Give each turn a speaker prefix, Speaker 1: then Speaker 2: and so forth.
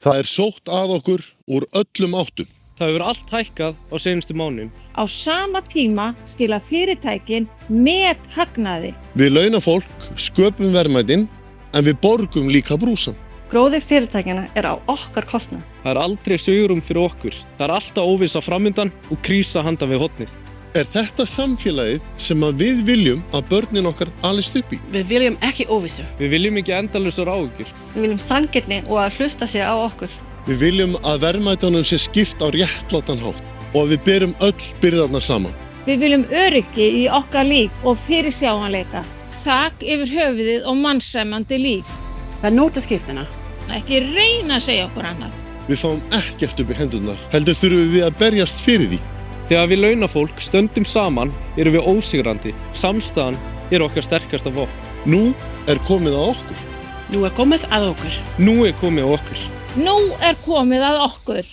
Speaker 1: Það sótt að okkur úr öllum áttum.
Speaker 2: Það hefur allt hækkað á seinustu mánuðum.
Speaker 3: Á sama tíma skila fyrirtækin met hagnaði.
Speaker 1: Við launafólk sköpum verðmætin en við borgum líka brúsann.
Speaker 4: Gróði fyrirtækjana á okkar kostnað.
Speaker 2: Það aldrei svigrúm fyrir okkur. Það alltaf óvissa framundan og krísa handan við hornið.
Speaker 1: Þetta samfélagið sem við viljum að börnin okkar alist upp í?
Speaker 5: Við viljum ekki óvissu.
Speaker 2: Við viljum ekki endalausar áhyggjur.
Speaker 4: Við viljum sanngirni og að hlusta sig á okkur.
Speaker 1: Við viljum að verðmætunum sé skipt á réttlátan hátt og að við berum öll byrðarnar saman.
Speaker 3: Við viljum öryggi í okkar líf og fyrirsjáanleika. Þak yfir höfuðið og mannsæmandi líf.
Speaker 5: Það nota skiptina.
Speaker 3: Ekki reyna að segja okkur annað.
Speaker 1: Við fáum ekkert upp í hendurnar, heldur þurfum við að berjast fyrir því.
Speaker 2: Þegar við launafólk stöndum saman erum við ósigrandi. Samstaðan okkar sterkasta vopn.
Speaker 1: Nú komið að okkur.
Speaker 5: Nú komið að okkur.
Speaker 2: Nú komið að okkur.
Speaker 3: Nú komið að okkur.